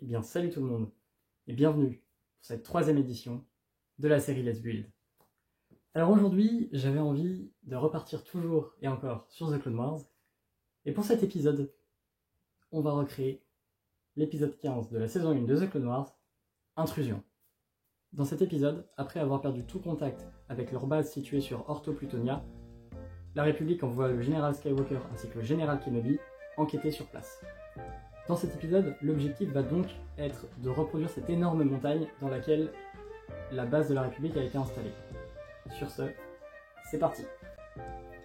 Eh bien salut tout le monde et bienvenue pour cette 3e édition de la série Let's Build. Alors aujourd'hui j'avais envie de repartir toujours et encore sur The Clone Wars et pour cet épisode on va recréer l'épisode 15 de la saison 1 de The Clone Wars, Intrusion. Dans cet épisode, après avoir perdu tout contact avec leur base située sur Orto Plutonia, la République envoie le général Skywalker ainsi que le général Kenobi enquêter sur place. Dans cet épisode, l'objectif va donc être de reproduire cette énorme montagne dans laquelle la base de la République a été installée. Sur ce, c'est parti.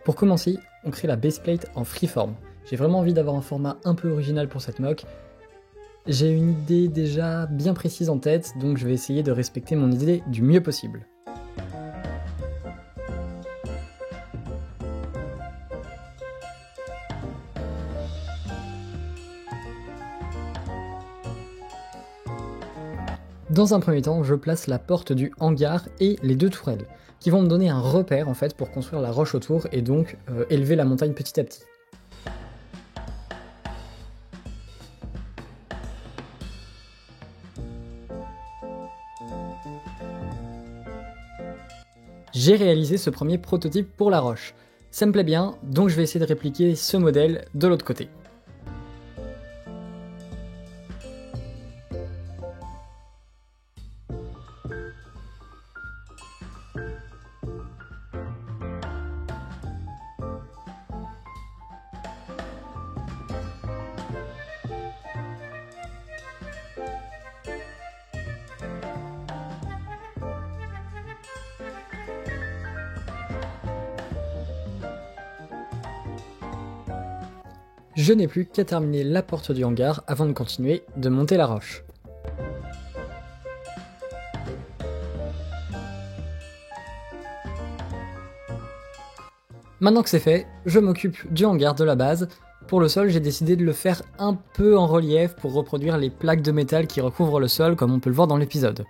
Pour commencer, on crée la baseplate en freeform. J'ai vraiment envie d'avoir un format un peu original pour cette mock. J'ai une idée déjà bien précise en tête, donc je vais essayer de respecter mon idée du mieux possible. Dans un premier temps, je place la porte du hangar et les 2 tourelles, qui vont me donner un repère en fait pour construire la roche autour et donc élever la montagne petit à petit. J'ai réalisé ce premier prototype pour la roche. Ça me plaît bien, donc je vais essayer de répliquer ce modèle de l'autre côté. Je n'ai plus qu'à terminer la porte du hangar avant de continuer de monter la roche. Maintenant que c'est fait, je m'occupe du hangar de la base. Pour le sol, j'ai décidé de le faire un peu en relief pour reproduire les plaques de métal qui recouvrent le sol comme on peut le voir dans l'épisode.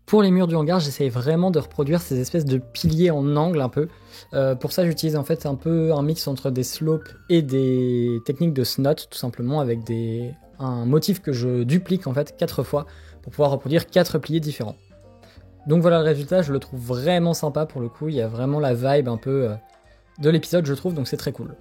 Pour les murs du hangar, j'essaye vraiment de reproduire ces espèces de piliers en angle un peu. Pour ça, j'utilise en fait un peu un mix entre des slopes et des techniques de snot, tout simplement avec un motif que je duplique en fait 4 fois pour pouvoir reproduire 4 piliers différents. Donc voilà le résultat, je le trouve vraiment sympa pour le coup, il y a vraiment la vibe un peu de l'épisode je trouve, donc c'est très cool.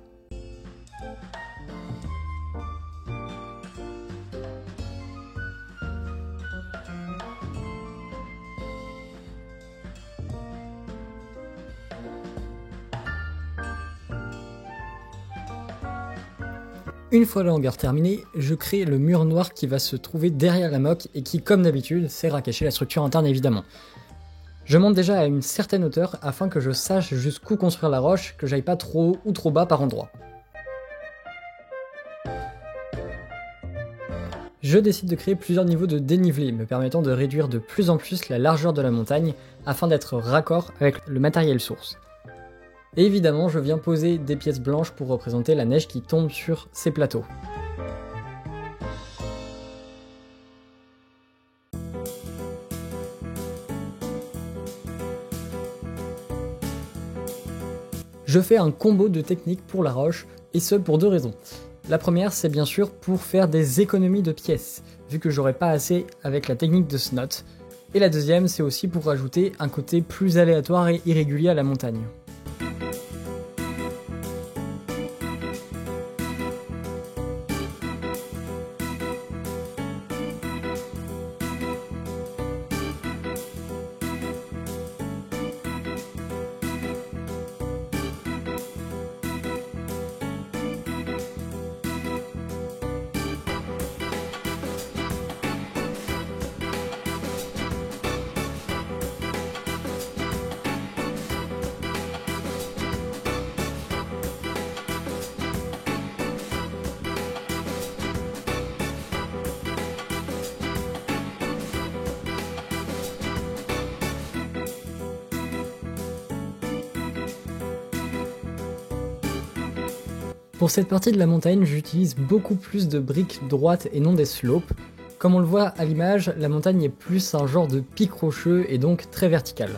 Une fois le hangar terminé, je crée le mur noir qui va se trouver derrière la mock et qui, comme d'habitude, sert à cacher la structure interne évidemment. Je monte déjà à une certaine hauteur afin que je sache jusqu'où construire la roche, que j'aille pas trop haut ou trop bas par endroit. Je décide de créer plusieurs niveaux de dénivelé, me permettant de réduire de plus en plus la largeur de la montagne afin d'être raccord avec le matériel source. Et évidemment, je viens poser des pièces blanches pour représenter la neige qui tombe sur ces plateaux. Je fais un combo de techniques pour la roche, et ce pour 2 raisons. La première, c'est bien sûr pour faire des économies de pièces, vu que j'aurais pas assez avec la technique de snot. Et la deuxième, c'est aussi pour rajouter un côté plus aléatoire et irrégulier à la montagne. Pour cette partie de la montagne, j'utilise beaucoup plus de briques droites et non des slopes. Comme on le voit à l'image, la montagne est plus un genre de pic rocheux et donc très vertical.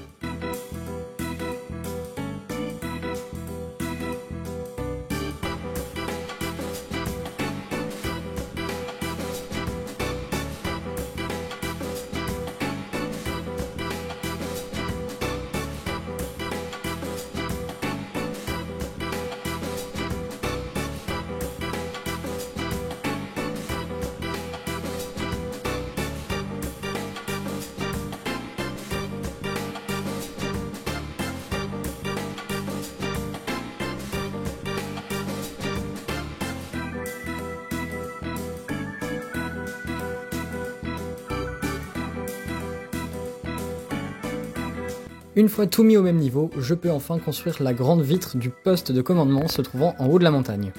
Une fois tout mis au même niveau, je peux enfin construire la grande vitre du poste de commandement se trouvant en haut de la montagne.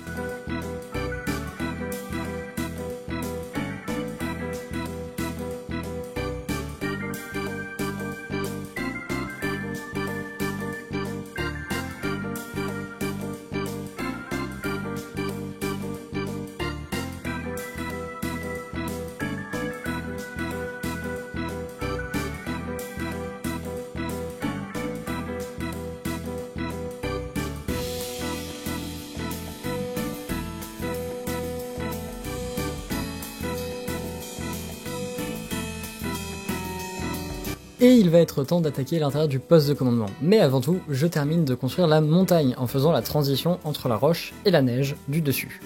Et il va être temps d'attaquer l'intérieur du poste de commandement. Mais avant tout, je termine de construire la montagne en faisant la transition entre la roche et la neige du dessus.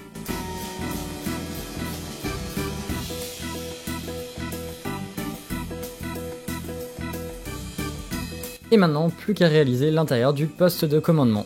Et maintenant, plus qu'à réaliser l'intérieur du poste de commandement.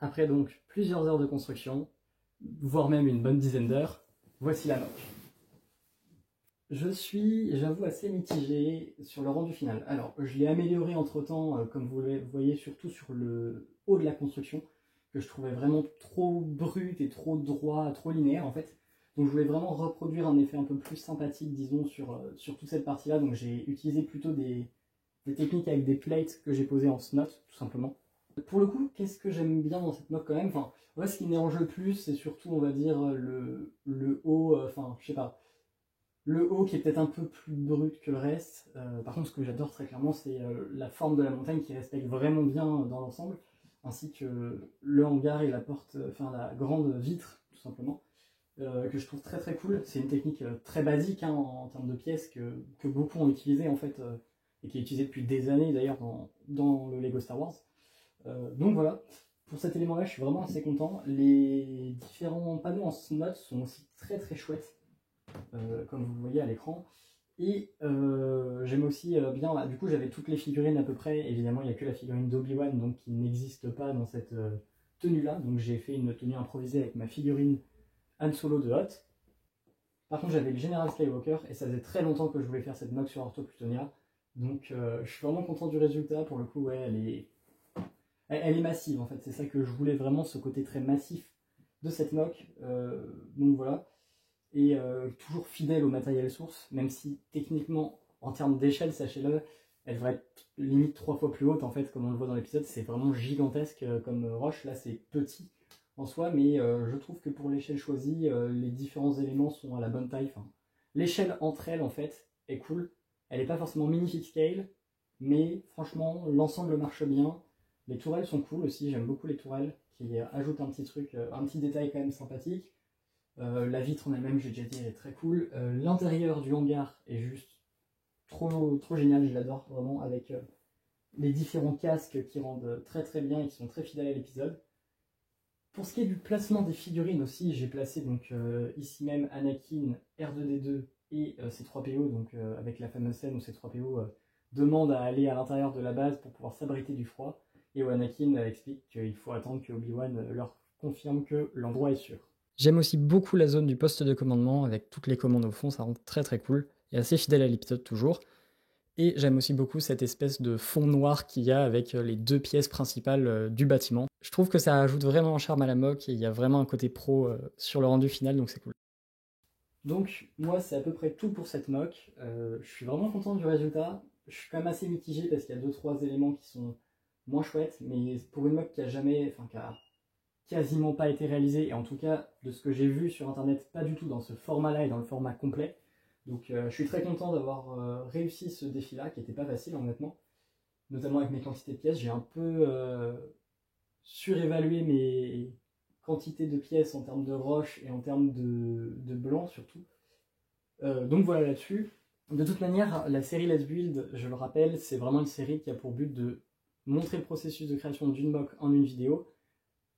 Après donc plusieurs heures de construction, voire même une bonne dizaine d'heures, voici la moque. Je suis, j'avoue, assez mitigé sur le rendu final. Alors, je l'ai amélioré entre-temps, comme vous le voyez, surtout sur le haut de la construction, que je trouvais vraiment trop brut et trop droit, trop linéaire en fait. Donc je voulais vraiment reproduire un effet un peu plus sympathique, disons, sur toute cette partie-là. Donc j'ai utilisé plutôt des techniques avec des plates que j'ai posées en snot, tout simplement. Pour le coup, qu'est-ce que j'aime bien dans cette moque quand même, enfin, ouais, ce qui me dérange le plus, c'est surtout, on va dire, le haut, enfin, je sais pas, le haut qui est peut-être un peu plus brut que le reste. Par contre, ce que j'adore très clairement, c'est la forme de la montagne qui respecte vraiment bien dans l'ensemble, ainsi que le hangar et la porte, enfin la grande vitre, tout simplement, que je trouve très très cool. C'est une technique très basique hein, en termes de pièces que beaucoup ont utilisé en fait, et qui est utilisée depuis des années d'ailleurs dans le Lego Star Wars. Donc voilà, pour cet élément-là, je suis vraiment assez content. Les différents panneaux en snot sont aussi très très chouettes, comme vous le voyez à l'écran. Et j'aime aussi bien, bah, du coup j'avais toutes les figurines à peu près, évidemment il n'y a que la figurine d'Obi-Wan donc qui n'existe pas dans cette tenue-là, donc j'ai fait une tenue improvisée avec ma figurine Han Solo de Hoth. Par contre j'avais le Général Skywalker et ça faisait très longtemps que je voulais faire cette mock sur Ortho Plutonia, donc je suis vraiment content du résultat. Pour le coup ouais, elle est massive en fait, c'est ça que je voulais vraiment, ce côté très massif de cette mock, donc voilà. Et toujours fidèle au matériel source, même si techniquement, en termes d'échelle, sachez-le, elle devrait être limite 3 fois plus haute en fait, comme on le voit dans l'épisode. C'est vraiment gigantesque comme roche. Là c'est petit en soi, mais je trouve que pour l'échelle choisie, les différents éléments sont à la bonne taille. Enfin, l'échelle entre elles en fait est cool. Elle n'est pas forcément magnifique scale, mais franchement l'ensemble marche bien. Les tourelles sont cool aussi, j'aime beaucoup les tourelles qui ajoutent un petit truc, un petit détail quand même sympathique. La vitre en elle-même, j'ai déjà dit, elle est très cool. L'intérieur du hangar est juste trop génial, je l'adore vraiment, avec les différents casques qui rendent très très bien et qui sont très fidèles à l'épisode. Pour ce qui est du placement des figurines aussi, j'ai placé donc ici même Anakin, R2D2 et C3PO, donc avec la fameuse scène où C3PO demande à aller à l'intérieur de la base pour pouvoir s'abriter du froid, et où Anakin explique qu'il faut attendre que Obi-Wan leur confirme que l'endroit est sûr. J'aime aussi beaucoup la zone du poste de commandement avec toutes les commandes au fond, ça rend très très cool et assez fidèle à l'épisode toujours. Et j'aime aussi beaucoup cette espèce de fond noir qu'il y a avec les deux pièces principales du bâtiment. Je trouve que ça ajoute vraiment un charme à la mock et il y a vraiment un côté pro sur le rendu final, donc c'est cool. Donc moi c'est à peu près tout pour cette mock. Je suis vraiment content du résultat. Je suis quand même assez mitigé parce qu'il y a 2-3 éléments qui sont moins chouettes, mais pour une mock qui a quasiment pas été réalisé, et en tout cas de ce que j'ai vu sur internet, pas du tout dans ce format là et dans le format complet. Donc je suis très content d'avoir réussi ce défi là qui n'était pas facile honnêtement, notamment avec mes quantités de pièces. J'ai un peu surévalué mes quantités de pièces en termes de roche et en termes de blanc surtout. Donc voilà là-dessus. De toute manière, la série Let's Build, je le rappelle, c'est vraiment une série qui a pour but de montrer le processus de création d'une mock en une vidéo.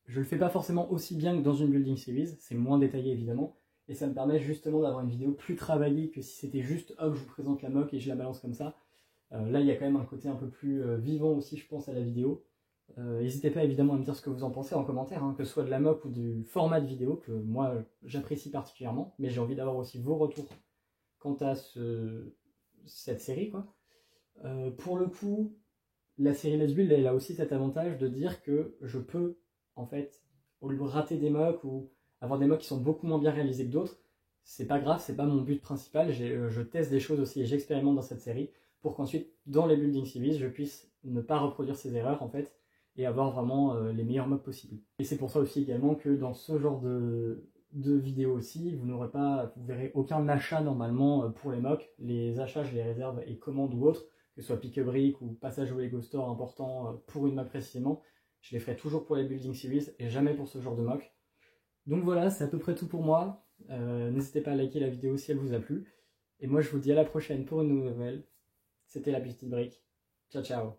Je le fais pas forcément aussi bien que dans une building series, c'est moins détaillé évidemment, et ça me permet justement d'avoir une vidéo plus travaillée que si c'était juste hop, je vous présente la mock et je la balance comme ça. Là, il y a quand même un côté un peu plus vivant aussi, je pense, à la vidéo. N'hésitez pas évidemment à me dire ce que vous en pensez en commentaire, hein, que ce soit de la mock ou du format de vidéo, que moi j'apprécie particulièrement, mais j'ai envie d'avoir aussi vos retours quant à cette série, quoi. Pour le coup, la série Let's Build, elle a aussi cet avantage de dire que je peux, en fait, au lieu de rater des mocks ou avoir des mocks qui sont beaucoup moins bien réalisés que d'autres, c'est pas grave, c'est pas mon but principal, je teste des choses aussi et j'expérimente dans cette série pour qu'ensuite, dans les building series, je puisse ne pas reproduire ces erreurs, en fait, et avoir vraiment les meilleurs mocks possibles. Et c'est pour ça aussi également que dans ce genre de vidéos aussi, vous verrez aucun achat normalement pour les mocks. Les achats, je les réserve et commandes ou autres, que ce soit pick-a-brick ou passage au Lego Store important pour une mock précisément. Je les ferai toujours pour les building series et jamais pour ce genre de mock. Donc voilà, c'est à peu près tout pour moi. N'hésitez pas à liker la vidéo si elle vous a plu. Et moi, je vous dis à la prochaine pour une nouvelle. C'était la petite brique. Ciao, ciao.